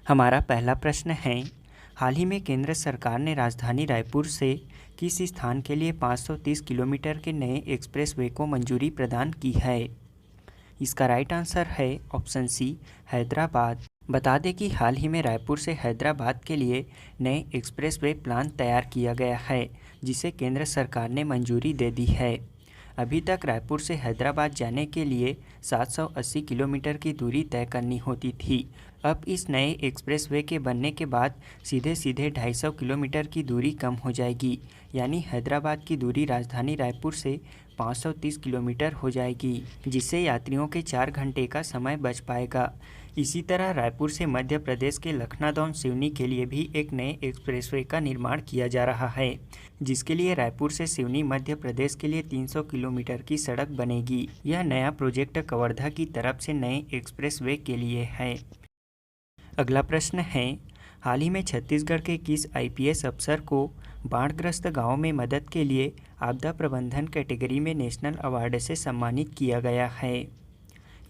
हमारा पहला प्रश्न है, हाल ही में केंद्र सरकार ने राजधानी रायपुर से किस स्थान के लिए 530 किलोमीटर के नए एक्सप्रेसवे को मंजूरी प्रदान की है। इसका राइट आंसर है ऑप्शन सी, हैदराबाद। बता दें कि हाल ही में रायपुर से हैदराबाद के लिए नए एक्सप्रेसवे प्लान तैयार किया गया है, जिसे केंद्र सरकार ने मंजूरी दे दी है। अभी तक रायपुर से हैदराबाद जाने के लिए 780 किलोमीटर की दूरी तय करनी होती थी। अब इस नए एक्सप्रेसवे के बनने के बाद सीधे सीधे 250 किलोमीटर की दूरी कम हो जाएगी, यानी हैदराबाद की दूरी राजधानी रायपुर से 530 किलोमीटर हो जाएगी, जिससे यात्रियों के 4 घंटे का समय बच पाएगा। इसी तरह रायपुर से मध्य प्रदेश के लखनादौन सिवनी के लिए भी एक नए एक्सप्रेसवे का निर्माण किया जा रहा है, जिसके लिए रायपुर से सिवनी मध्य प्रदेश के लिए 300 किलोमीटर की सड़क बनेगी। यह नया प्रोजेक्ट कवर्धा की तरफ से नए एक्सप्रेसवे के लिए है। अगला प्रश्न है, हाल ही में छत्तीसगढ़ के किस आईपीएस अफसर को बाढ़ग्रस्त गांव में मदद के लिए आपदा प्रबंधन कैटेगरी में नेशनल अवार्ड से सम्मानित किया गया है।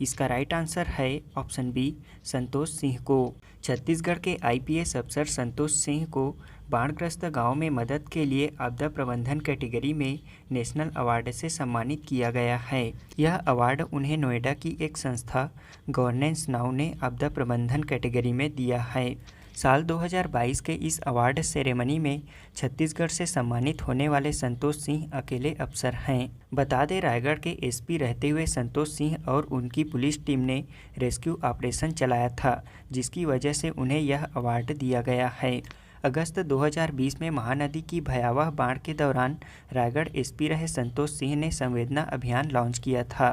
इसका राइट आंसर है ऑप्शन बी, संतोष सिंह को। छत्तीसगढ़ के आईपीएस अफसर संतोष सिंह को बाढ़ग्रस्त गांव में मदद के लिए आपदा प्रबंधन कैटेगरी में नेशनल अवार्ड से सम्मानित किया गया है। यह अवार्ड उन्हें नोएडा की एक संस्था गवर्नेंस नाउ ने आपदा प्रबंधन कैटेगरी में दिया है। साल 2022 के इस अवार्ड सेरेमनी में छत्तीसगढ़ से सम्मानित होने वाले संतोष सिंह अकेले अफसर हैं। बता दें, रायगढ़ के एसपी रहते हुए संतोष सिंह और उनकी पुलिस टीम ने रेस्क्यू ऑपरेशन चलाया था, जिसकी वजह से उन्हें यह अवार्ड दिया गया है। अगस्त 2020 में महानदी की भयावह बाढ़ के दौरान रायगढ़ एसपी रहे संतोष सिंह ने संवेदना अभियान लॉन्च किया था।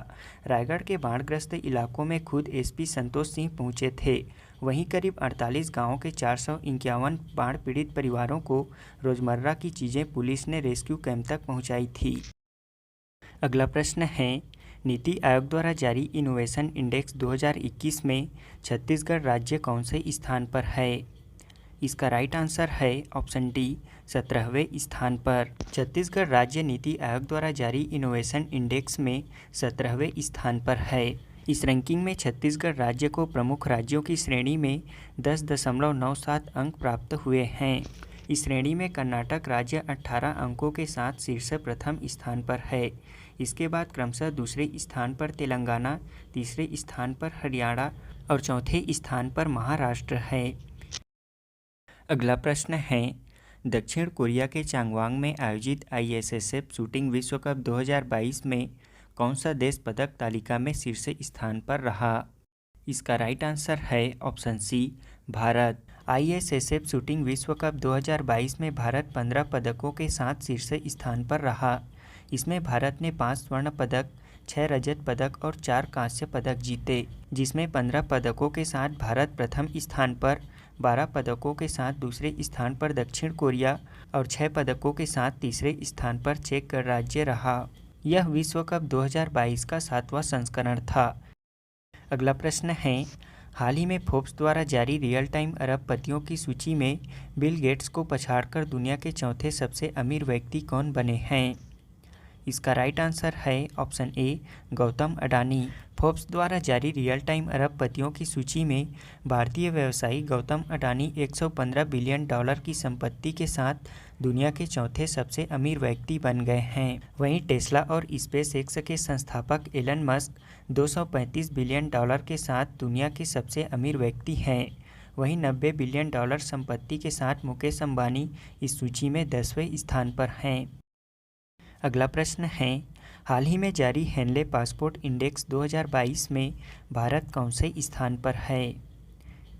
रायगढ़ के बाढ़ग्रस्त इलाकों में खुद एसपी संतोष सिंह पहुंचे थे। वहीं करीब 48 गांवों के 451 बाढ़ पीड़ित परिवारों को रोजमर्रा की चीज़ें पुलिस ने रेस्क्यू कैंप तक पहुंचाई थी। अगला प्रश्न है, नीति आयोग द्वारा जारी इनोवेशन इंडेक्स 2021 में छत्तीसगढ़ राज्य कौन से स्थान पर है। इसका राइट आंसर है ऑप्शन डी, 17वें स्थान पर। छत्तीसगढ़ राज्य नीति आयोग द्वारा जारी इनोवेशन इंडेक्स में 17वें स्थान पर है। इस रैंकिंग में छत्तीसगढ़ राज्य को प्रमुख राज्यों की श्रेणी में 10.97 अंक प्राप्त हुए हैं। इस श्रेणी में कर्नाटक राज्य 18 अंकों के साथ शीर्ष प्रथम स्थान पर है। इसके बाद क्रमशः दूसरे स्थान पर तेलंगाना, तीसरे स्थान पर हरियाणा और चौथे स्थान पर महाराष्ट्र है। अगला प्रश्न है, दक्षिण कोरिया के चांगवांग में आयोजित आईएसएसएफ शूटिंग विश्व कप 2022 में कौन सा देश पदक तालिका में शीर्ष स्थान पर रहा। इसका राइट आंसर है ऑप्शन सी, भारत। आईएसएसएफ शूटिंग विश्व कप 2022 में भारत 15 पदकों के साथ शीर्ष स्थान पर रहा। इसमें भारत ने 5 स्वर्ण पदक, 6 रजत पदक और 4 कांस्य पदक जीते, जिसमें 15 पदकों के साथ भारत प्रथम स्थान पर, 12 पदकों के साथ दूसरे स्थान पर दक्षिण कोरिया और 6 पदकों के साथ तीसरे स्थान पर चेक गणराज्य रहा। यह विश्व कप 2022 का 7वां संस्करण था। अगला प्रश्न है, हाल ही में फोर्ब्स द्वारा जारी रियल टाइम अरबपतियों की सूची में बिल गेट्स को पछाड़कर दुनिया के चौथे सबसे अमीर व्यक्ति कौन बने हैं। इसका राइट आंसर है option A, Gautam Adani. Forbes द्वारा जारी रियल टाइम अरबपतियों की सूची में भारतीय व्यवसायी गौतम अडानी 115 बिलियन डॉलर की संपत्ति के साथ दुनिया के चौथे सबसे अमीर व्यक्ति बन गए हैं। वहीं टेस्ला और स्पेस एक्स के संस्थापक एलन मस्क 235 बिलियन डॉलर के साथ दुनिया के सबसे अमीर व्यक्ति हैं। वहीं 90 बिलियन डॉलर संपत्ति के साथ मुकेश अंबानी इस सूची में 10वें स्थान पर हैं। अगला प्रश्न है, हाल ही में जारी हेनले पासपोर्ट इंडेक्स 2022 में भारत कौन से स्थान पर है।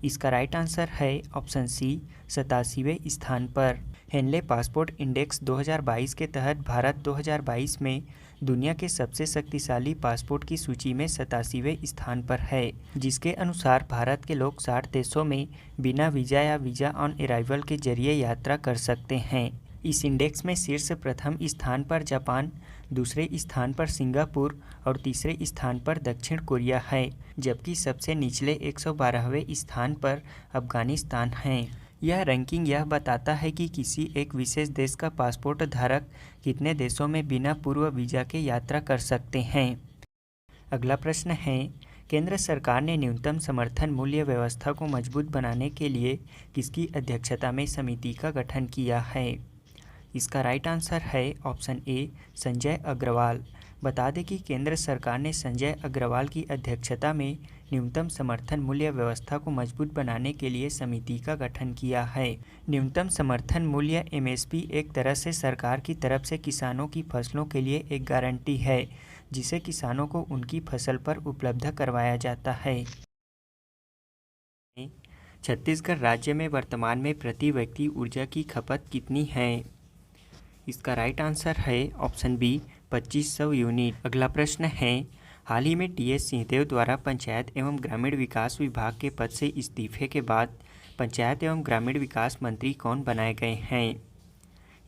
इसका राइट आंसर है ऑप्शन सी, 87वें स्थान पर। हेनले पासपोर्ट इंडेक्स 2022 के तहत भारत 2022 में दुनिया के सबसे शक्तिशाली पासपोर्ट की सूची में 87वें स्थान पर है, जिसके अनुसार भारत के लोग 60 देशों में बिना वीज़ा या वीज़ा ऑन अराइवल के जरिए यात्रा कर सकते हैं। इस इंडेक्स में शीर्ष प्रथम स्थान पर जापान, दूसरे स्थान पर सिंगापुर और तीसरे स्थान पर दक्षिण कोरिया है, जबकि सबसे निचले 112वें स्थान पर अफगानिस्तान है। यह रैंकिंग यह बताता है कि किसी एक विशेष देश का पासपोर्ट धारक कितने देशों में बिना पूर्व वीज़ा के यात्रा कर सकते हैं। अगला प्रश्न है, केंद्र सरकार ने न्यूनतम समर्थन मूल्य व्यवस्था को मजबूत बनाने के लिए किसकी अध्यक्षता में समिति का गठन किया है? इसका राइट आंसर है ऑप्शन ए संजय अग्रवाल। बता दें कि केंद्र सरकार ने संजय अग्रवाल की अध्यक्षता में न्यूनतम समर्थन मूल्य व्यवस्था को मजबूत बनाने के लिए समिति का गठन किया है। न्यूनतम समर्थन मूल्य एमएसपी एक तरह से सरकार की तरफ से किसानों की फसलों के लिए एक गारंटी है जिसे किसानों को उनकी फसल पर उपलब्ध करवाया जाता है। छत्तीसगढ़ राज्य में वर्तमान में प्रति व्यक्ति ऊर्जा की खपत कितनी है? इसका राइट आंसर है ऑप्शन बी 2500 यूनिट। अगला प्रश्न है, हाल ही में टीएस सिंहदेव द्वारा पंचायत एवं ग्रामीण विकास विभाग के पद से इस्तीफे के बाद पंचायत एवं ग्रामीण विकास मंत्री कौन बनाए गए हैं?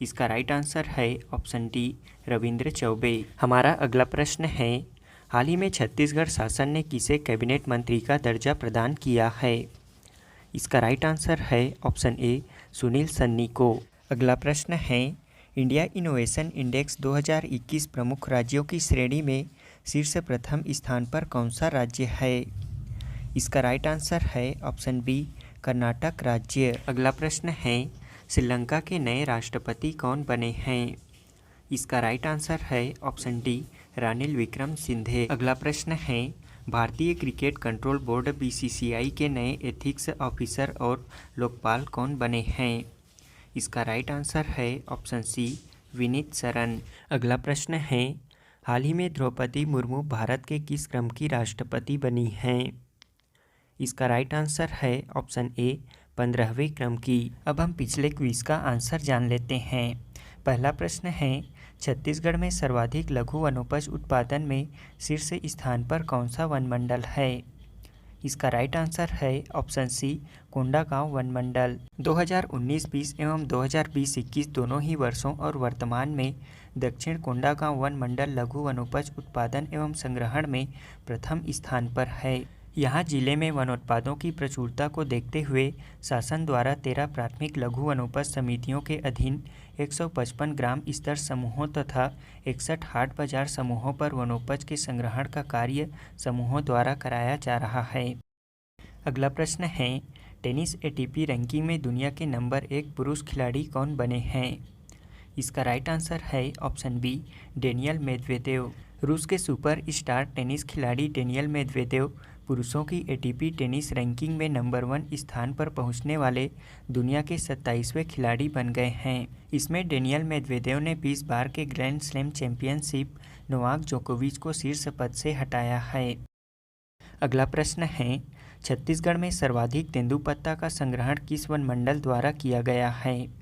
इसका राइट आंसर है ऑप्शन डी रविंद्र चौबे। हमारा अगला प्रश्न है, हाल ही में छत्तीसगढ़ शासन ने किसे कैबिनेट मंत्री का दर्जा प्रदान किया है? इसका राइट आंसर है ऑप्शन ए सुनील सन्नी को। अगला प्रश्न है, इंडिया इनोवेशन इंडेक्स 2021 प्रमुख राज्यों की श्रेणी में शीर्ष प्रथम स्थान पर कौन सा राज्य है? इसका राइट आंसर है ऑप्शन बी कर्नाटक राज्य। अगला प्रश्न है, श्रीलंका के नए राष्ट्रपति कौन बने हैं? इसका राइट आंसर है ऑप्शन डी रानिल विक्रमसिंघे। अगला प्रश्न है, भारतीय क्रिकेट कंट्रोल बोर्ड बीसीसीआई के नए एथिक्स ऑफिसर और लोकपाल कौन बने हैं? इसका राइट आंसर है ऑप्शन सी विनीत सरन। अगला प्रश्न है, हाल ही में द्रौपदी मुर्मू भारत के किस क्रम की राष्ट्रपति बनी हैं? इसका राइट आंसर है ऑप्शन ए 15वें क्रम की। अब हम पिछले क्विज का आंसर जान लेते हैं। पहला प्रश्न है, छत्तीसगढ़ में सर्वाधिक लघु वनोपज उत्पादन में शीर्ष स्थान पर कौन सा वनमंडल है? इसका राइट आंसर है ऑप्शन सी कोंडागांव वनमंडल। 2019-20 एवं 2020-21 दोनों ही वर्षों और वर्तमान में दक्षिण कोंडागांव वनमंडल लघु वनोपज उत्पादन एवं संग्रहण में प्रथम स्थान पर है। यहाँ जिले में वनोत्पादों की प्रचुरता को देखते हुए शासन द्वारा 13 प्राथमिक लघु वनोपज समितियों के अधीन 155 ग्राम स्तर समूहों तथा 61 हाट बाजार समूहों पर वनोपज के संग्रहण का कार्य समूहों द्वारा कराया जा रहा है। अगला प्रश्न है, टेनिस एटीपी रैंकिंग में दुनिया के नंबर 1 पुरुष खिलाड़ी कौन बने हैं? इसका राइट आंसर है ऑप्शन बी डेनियल मेदवेदेव। रूस के सुपर स्टार टेनिस खिलाड़ी डेनियल मेदवेदेव पुरुषों की एटीपी टेनिस रैंकिंग में नंबर 1 स्थान पर पहुंचने वाले दुनिया के 27वें खिलाड़ी बन गए हैं। इसमें डेनियल मेदवेदेव ने 20 बार के ग्रैंड स्लैम चैंपियनशिप नोवाक जोकोविच को शीर्ष पद से हटाया है। अगला प्रश्न है, छत्तीसगढ़ में सर्वाधिक तेंदुपत्ता का संग्रहण किस वनमंडल द्वारा किया गया है?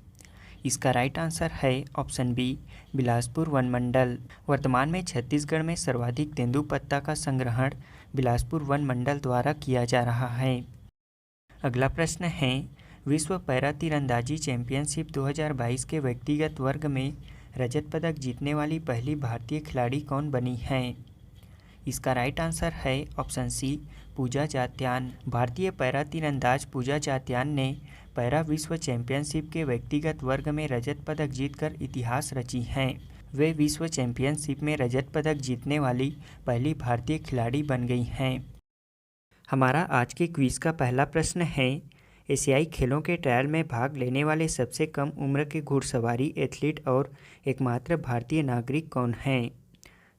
इसका राइट आंसर है ऑप्शन बी बिलासपुर वनमंडल। वर्तमान में छत्तीसगढ़ में सर्वाधिक तेंदुपत्ता का संग्रहण बिलासपुर वनमंडल द्वारा किया जा रहा है। अगला प्रश्न है, विश्व पैरा तीरंदाजी चैंपियनशिप 2022 के व्यक्तिगत वर्ग में रजत पदक जीतने वाली पहली भारतीय खिलाड़ी कौन बनी हैं? इसका राइट आंसर है ऑप्शन सी पूजा जात्यान। भारतीय पैरा तीरंदाज पूजा जात्यान ने पैरा विश्व चैंपियनशिप के व्यक्तिगत वर्ग में रजत पदक जीतकर इतिहास रची हैं। वे विश्व चैंपियनशिप में रजत पदक जीतने वाली पहली भारतीय खिलाड़ी बन गई हैं। हमारा आज के क्विज का पहला प्रश्न है, एशियाई खेलों के ट्रायल में भाग लेने वाले सबसे कम उम्र के घुड़सवारी एथलीट और एकमात्र भारतीय नागरिक कौन हैं?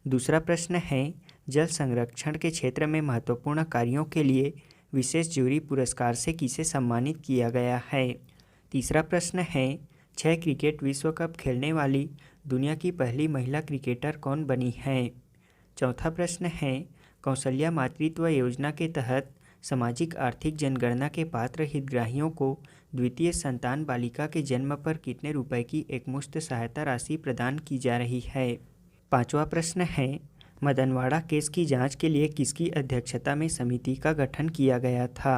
दूसरा प्रश्न है, जल संरक्षण के क्षेत्र में महत्वपूर्ण कार्यों के लिए विशेष जूरी पुरस्कार से किसे सम्मानित किया गया है? तीसरा प्रश्न है, 6 क्रिकेट विश्व कप खेलने वाली दुनिया की पहली महिला क्रिकेटर कौन बनी है? चौथा प्रश्न है, कौशल्या मातृत्व योजना के तहत सामाजिक आर्थिक जनगणना के पात्र हितग्राहियों को द्वितीय संतान बालिका के जन्म पर कितने रुपए की एकमुश्त सहायता राशि प्रदान की जा रही है? पांचवा प्रश्न है, मदनवाड़ा केस की जांच के लिए किसकी अध्यक्षता में समिति का गठन किया गया था?